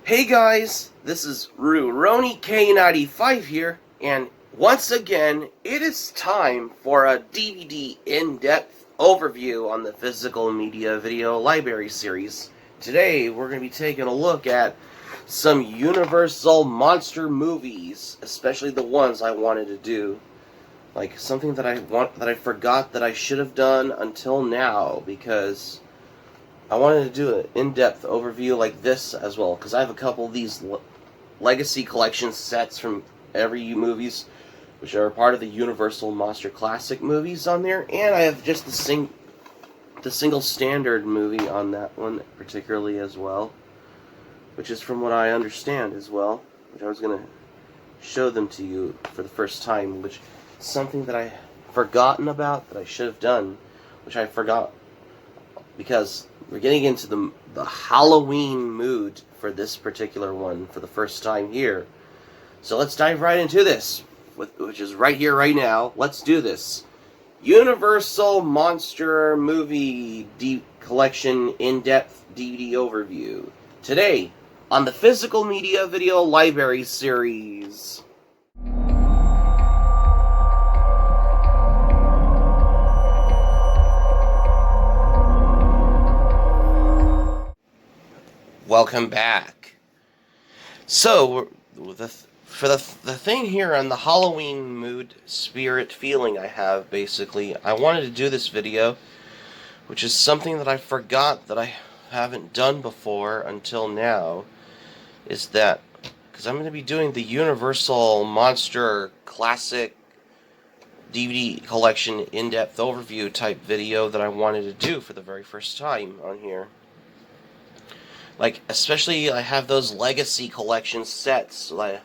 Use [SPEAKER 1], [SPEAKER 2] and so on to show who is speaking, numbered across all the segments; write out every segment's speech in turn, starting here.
[SPEAKER 1] Hey guys, this is Rurouni K95 here, and once again, it is time for a DVD in-depth overview on the Physical Media Video Library series. Today, we're going to be taking a look at some Universal monster movies, especially the ones I wanted to do. Like something that I forgot that I should have done until now, because I wanted to do an in-depth overview like this as well, because I have a couple of these Legacy Collection sets from every movies, which are part of the Universal Monster Classic movies on there, and I have just the single standard movie on that one particularly as well, which is from what I understand as well, which I was going to show them to you for the first time, which is something that I forgotten about that I should have done, which I forgot because we're getting into the Halloween mood for this particular one for the first time here. So let's dive right into this, which is right here, right now. Let's do this. Universal Monster Movie Collection In-Depth DVD Overview. Today, on the Physical Media Video Library series. Welcome back. So, for the thing here on the Halloween mood, spirit feeling I have, basically, I wanted to do this video, which is something that I forgot that I haven't done before until now, is that, because I'm going to be doing the Universal Monster Classic DVD Collection in-depth overview type video that I wanted to do for the very first time on here. Like, especially I have those Legacy Collection sets I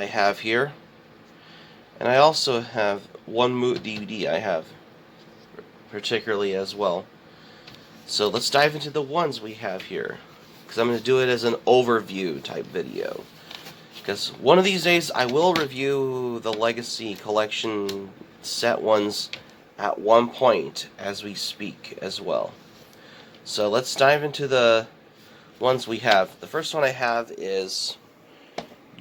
[SPEAKER 1] have here. And I also have one DVD I have particularly as well. So let's dive into the ones we have here, because I'm going to do it as an overview type video. Because one of these days I will review the Legacy Collection set ones at one point as we speak as well. So let's dive into the ones we have. The first one I have is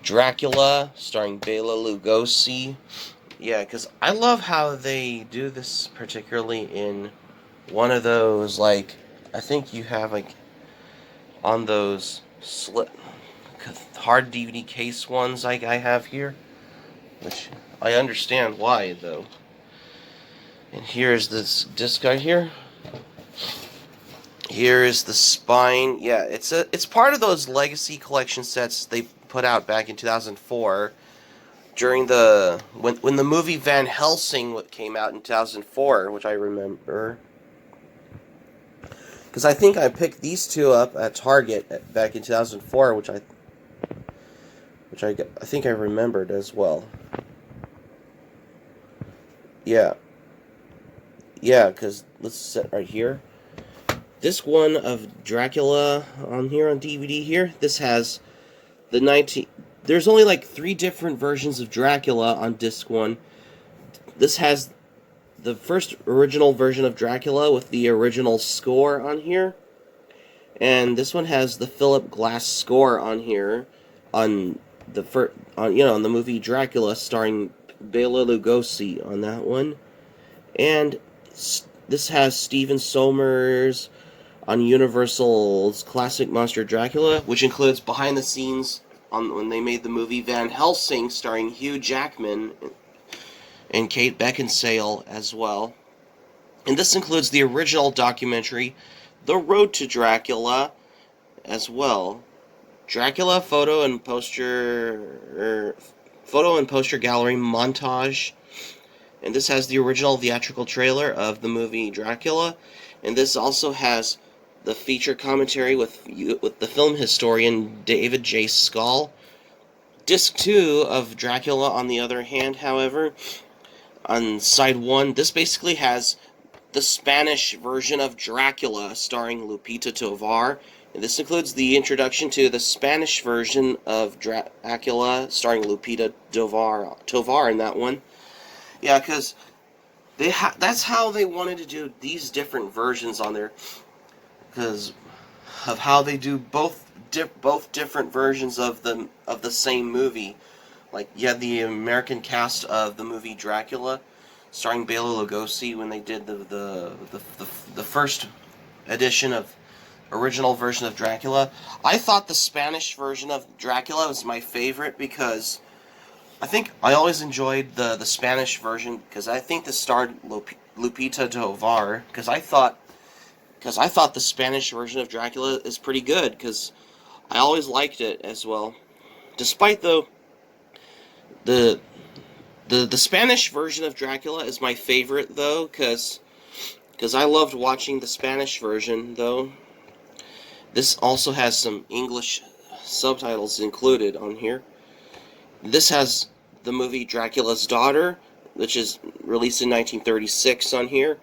[SPEAKER 1] Dracula, starring Bela Lugosi. Yeah, because I love how they do this, particularly in one of those, like, I think you have, like, on those hard DVD case ones like I have here, which I understand why, though. And here's this disc right here. Here is the spine. Yeah, it's part of those Legacy Collection sets they put out back in 2004 during when the movie Van Helsing came out in 2004, which I remember, because I think I picked these two up at Target back in 2004, which I think I remembered as well. Yeah, because let's set right here. This one of Dracula on here on DVD here, this has there's only like 3 different versions of Dracula on disc 1. This has the first original version of Dracula with the original score on here. And this one has the Philip Glass score on here on on the movie Dracula starring Bela Lugosi on that one. And this has Stephen Sommers on Universal's classic monster Dracula, which includes behind the scenes on when they made the movie Van Helsing starring Hugh Jackman and Kate Beckinsale as well. And this includes the original documentary The Road to Dracula as well. Dracula photo and poster gallery montage. And this has the original theatrical trailer of the movie Dracula. And this also has the feature commentary with the film historian David J. Skal. Disc 2 of Dracula, on the other hand, however, on side 1, this basically has the Spanish version of Dracula starring Lupita Tovar. And this includes the introduction to the Spanish version of Dracula starring Lupita Tovar in that one. Yeah, because that's how they wanted to do these different versions on there, because of how they do both both different versions of the same movie. Like, you had the American cast of the movie Dracula, starring Bela Lugosi, when they did the first edition of original version of Dracula. I thought the Spanish version of Dracula was my favorite because I think I always enjoyed the Spanish version because I think this starred Lupita Tovar because I thought the Spanish version of Dracula is pretty good because I always liked it as well. Despite though the Spanish version of Dracula is my favorite though because I loved watching the Spanish version though. This also has some English subtitles included on here. This has the movie Dracula's Daughter, which is released in 1936 on here.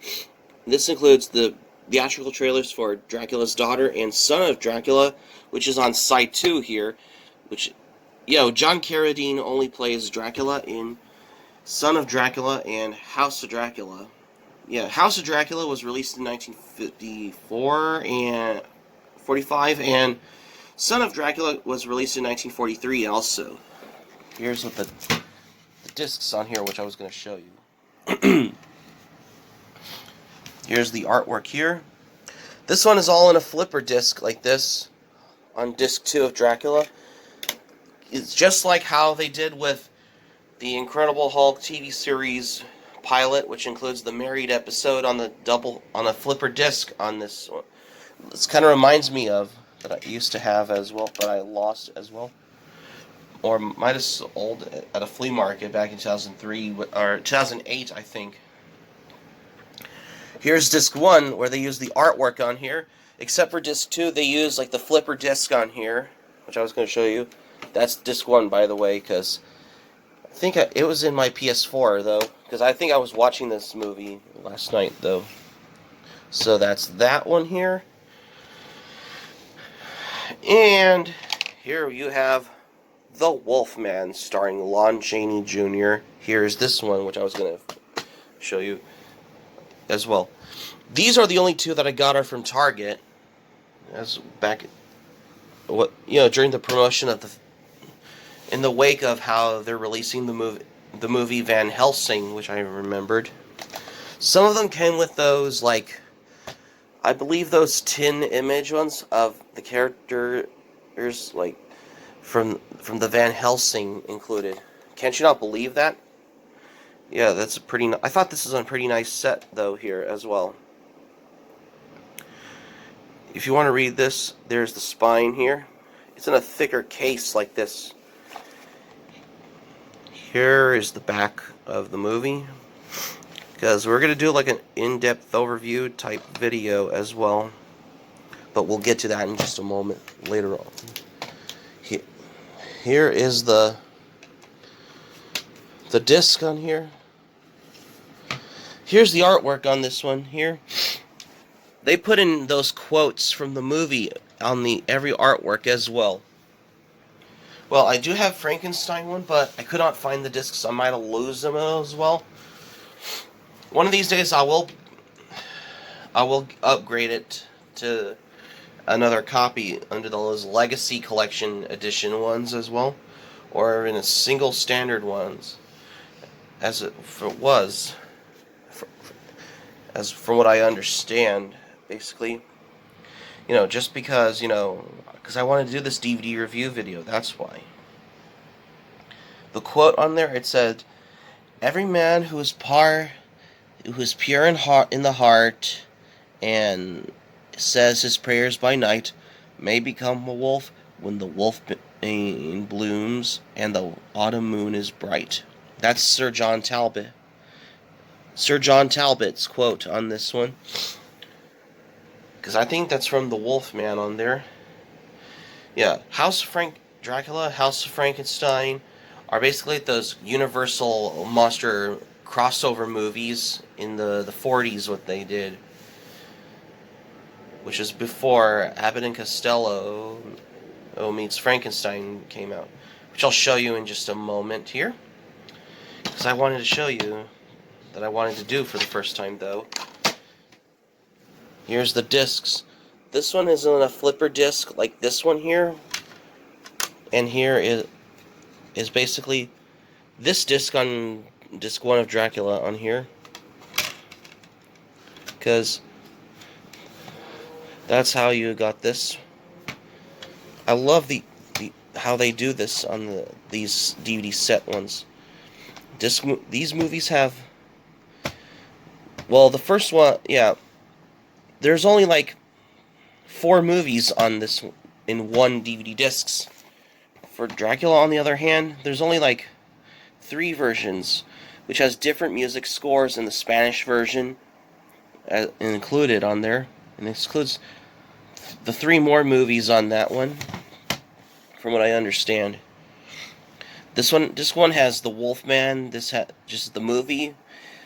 [SPEAKER 1] This includes the theatrical trailers for Dracula's Daughter and Son of Dracula, which is on side 2 here, which, John Carradine only plays Dracula in Son of Dracula and House of Dracula. Yeah, House of Dracula was released in 1954 and 45, and Son of Dracula was released in 1943 also. Here's what the discs on here, which I was going to show you. Here's the artwork here. This one is all in a flipper disc like this on disc 2 of Dracula. It's just like how they did with the Incredible Hulk TV series pilot, which includes the married episode on a flipper disc on this one. This kind of reminds me of that I used to have as well, but I lost as well. Or might have sold at a flea market back in 2003 or 2008, I think. Here's disc 1, where they use the artwork on here. Except for disc 2, they use like the flipper disc on here, which I was going to show you. That's disc 1, by the way, because I think it was in my PS4 though, because I think I was watching this movie last night though. So that's that one here. And here you have The Wolfman, starring Lon Chaney Jr. Here's this one, which I was going to show you as well. These are the only two that I got are from Target. As back, during the promotion of in the wake of how they're releasing the movie Van Helsing, which I remembered. Some of them came with those, like, I believe those tin image ones of the characters, like, from the Van Helsing included. Can't you not believe that? Yeah, that's a pretty... I thought this was a pretty nice set, though, here as well. If you want to read this, there's the spine here. It's in a thicker case like this. Here is the back of the movie. Because we're going to do like an in-depth overview type video as well. But we'll get to that in just a moment later on. Here is the disc on here. Here's the artwork on this one here. They put in those quotes from the movie on every artwork as well. Well, I do have Frankenstein one, but I could not find the discs, so I might lose them as well. One of these days I will upgrade it to another copy under those Legacy Collection Edition ones as well, or in a single standard ones, as from what I understand, basically. Just because, because I wanted to do this DVD review video, that's why. The quote on there, it said, "Every man who is pure in the heart, and says his prayers by night, may become a wolf when the wolfbane blooms and the autumn moon is bright." That's Sir John Talbot. Sir John Talbot's quote on this one. Because I think that's from The Wolfman on there. Yeah, House of Dracula, House of Frankenstein are basically those Universal monster crossover movies in the 40s, what they did. Which is before Abbott and Costello meets Frankenstein came out. Which I'll show you in just a moment here. Because I wanted to show you that I wanted to do for the first time, though. Here's the discs. This one is on a flipper disc like this one here. And here is basically this disc on disc 1 of Dracula on here. Because that's how you got this. I love the how they do this on these DVD set ones. These movies have, well, the first one, yeah, there's only like 4 movies on this in one DVD discs. For Dracula, on the other hand, there's only like 3 versions, which has different music scores in the Spanish version included on there, and it includes the 3 more movies on that one, from what I understand. This one has the Wolfman. This just the movie.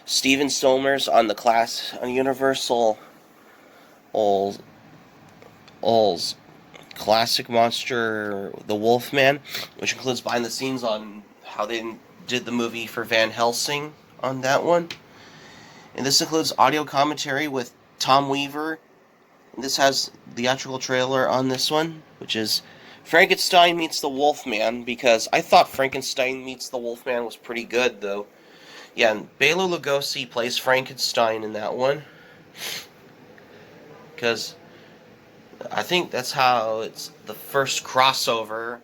[SPEAKER 1] Steven Sommers on on Universal old classic monster, the Wolfman, which includes behind the scenes on how they did the movie for Van Helsing on that one. And this includes audio commentary with Tom Weaver. And this has the theatrical trailer on this one, which is Frankenstein meets the Wolfman, because I thought Frankenstein meets the Wolfman was pretty good, though. Yeah, and Bela Lugosi plays Frankenstein in that one. Because I think that's how it's the first crossover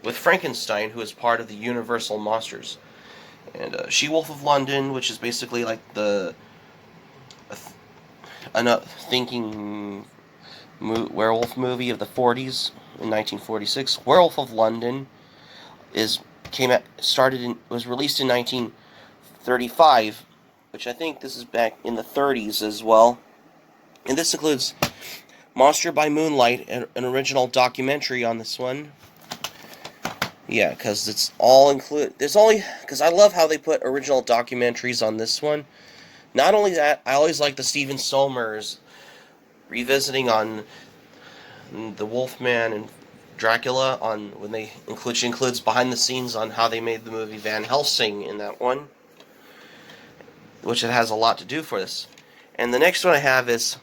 [SPEAKER 1] with Frankenstein, who is part of the Universal Monsters. And She-Wolf of London, which is basically like the thinking werewolf movie of the 40s in 1946. Werewolf of London was released in 1935, which I think this is back in the 30s as well. And this includes Monster by Moonlight, an original documentary on this one. Yeah, because it's all included. Because I love how they put original documentaries on this one. Not only that, I always like the Steven Sommers revisiting on the Wolfman and Dracula which includes behind the scenes on how they made the movie Van Helsing in that one, which it has a lot to do for this. And the next one I have is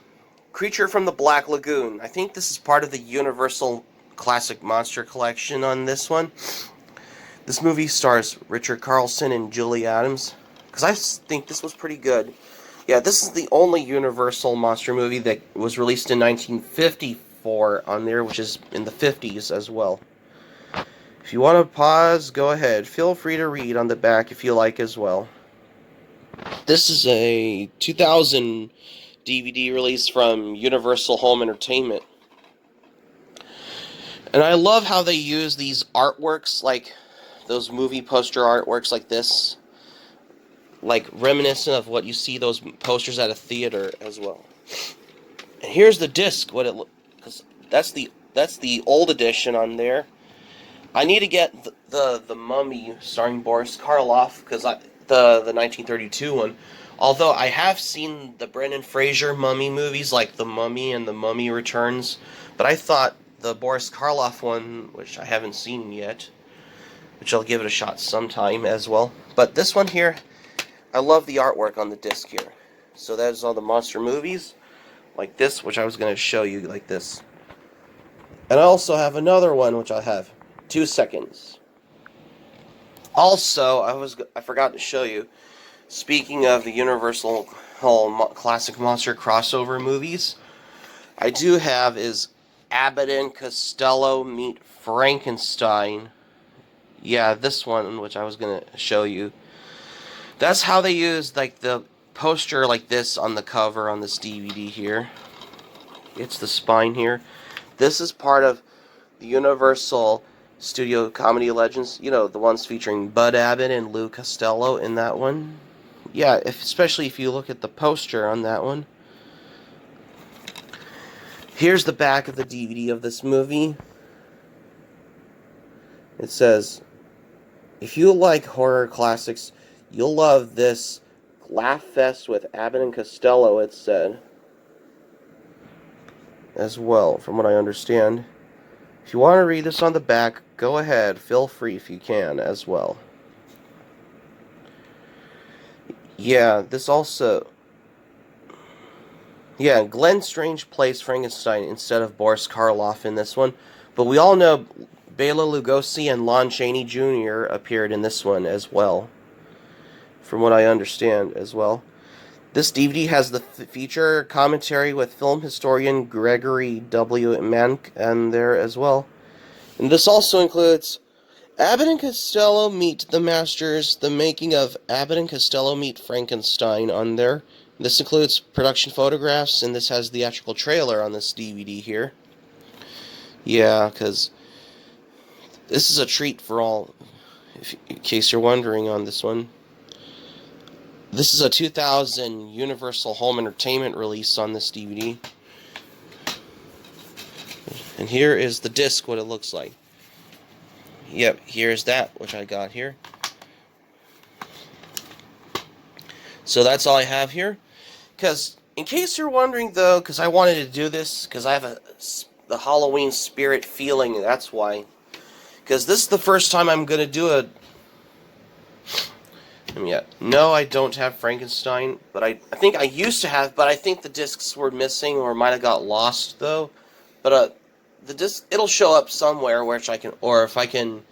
[SPEAKER 1] Creature from the Black Lagoon. I think this is part of the Universal Classic Monster Collection on this one. This movie stars Richard Carlson and Julie Adams, because I think this was pretty good. Yeah, this is the only Universal monster movie that was released in 1954 on there, which is in the 50s as well. If you want to pause, go ahead. Feel free to read on the back if you like as well. This is a 2000 DVD release from Universal Home Entertainment. And I love how they use these artworks, like those movie poster artworks like this, like reminiscent of what you see those posters at a theater as well. And here's the disc, because that's the old edition on there. I need to get the Mummy starring Boris Karloff, because the 1932 one. Although I have seen the Brendan Fraser Mummy movies, like The Mummy and The Mummy Returns, but I thought the Boris Karloff one, which I haven't seen yet, which I'll give it a shot sometime as well. But this one here, I love the artwork on the disc here. So that is all the monster movies, like this, which I was going to show you like this. And I also have another one, which I have 2 seconds. Also, I forgot to show you, speaking of the Universal Classic Monster crossover movies, I do have is Abbott and Costello Meet Frankenstein. Yeah, this one, which I was going to show you. That's how they use like the poster like this on the cover on this DVD here. It's the spine here. This is part of the Universal Studio Comedy Legends. You know, the ones featuring Bud Abbott and Lou Costello in that one. Yeah, especially if you look at the poster on that one. Here's the back of the DVD of this movie. It says, if you like horror classics, you'll love this Laugh Fest with Abbott and Costello, it said. As well, from what I understand. If you want to read this on the back, go ahead. Feel free if you can, as well. Yeah, this also... Yeah, Glenn Strange plays Frankenstein instead of Boris Karloff in this one. But we all know Bela Lugosi and Lon Chaney Jr. appeared in this one as well, from what I understand as well. This DVD has the feature commentary with film historian Gregory W. Mank and there as well. And this also includes Abbott and Costello Meet the Masters, the making of Abbott and Costello Meet Frankenstein on there. This includes production photographs, and this has the theatrical trailer on this DVD here. Yeah, because this is a treat for all, in case you're wondering on this one. This is a 2000 Universal Home Entertainment release on this DVD. And here is the disc, what it looks like. Yep, here's that, which I got here. So that's all I have here. Because, in case you're wondering, though, because I wanted to do this, because I have the Halloween spirit feeling, that's why. Because this is the first time I'm going to do a... No, I don't have Frankenstein, but I think I used to have, but I think the discs were missing, or might have got lost, though. But, the disc, it'll show up somewhere, which I can, or if I can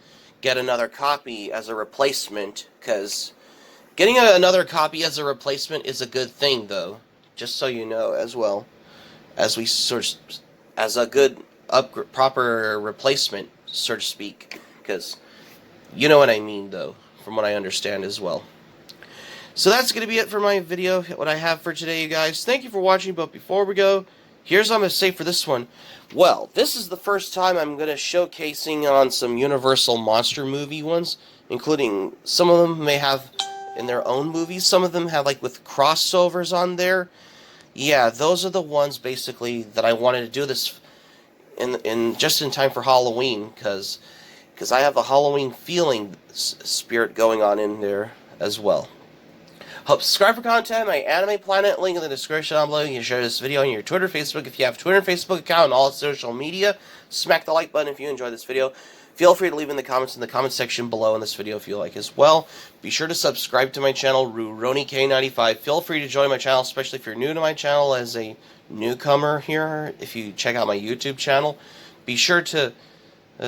[SPEAKER 1] get another copy as a replacement, because getting another copy as a replacement is a good thing, though, just so you know as well, as we sort of, as a good proper replacement, so to speak, because you know what I mean, though, from what I understand as well. So that's going to be it for my video, what I have for today, you guys. Thank you for watching, but before we go, here's what I'm going to say for this one. Well, this is the first time I'm going to showcasing on some Universal Monster movie ones, including some of them may have in their own movies. Some of them have like with crossovers on there. Yeah, those are the ones basically that I wanted to do this in just in time for Halloween, because I have a Halloween feeling spirit going on in there as well. Hope subscribe for content. My Anime Planet link in the description down below. You can share this video on your Twitter, Facebook. If you have Twitter and Facebook account and all social media, smack the like button if you enjoyed this video. Feel free to leave in the comments in the comment section below on this video if you like as well. Be sure to subscribe to my channel, RuRoniK95. Feel free to join my channel, especially if you're new to my channel as a newcomer here. If you check out my YouTube channel, be sure to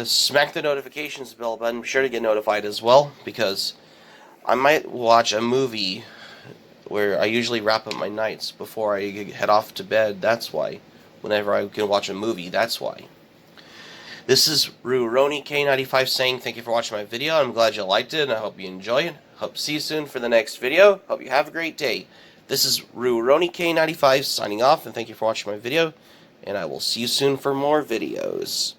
[SPEAKER 1] smack the notifications bell button. Be sure to get notified as well, because I might watch a movie where I usually wrap up my nights before I head off to bed. That's why. Whenever I can watch a movie, that's why. This is RuRoniK95 saying thank you for watching my video. I'm glad you liked it, and I hope you enjoy it. Hope to see you soon for the next video. Hope you have a great day. This is RuRoniK95 signing off, and thank you for watching my video, and I will see you soon for more videos.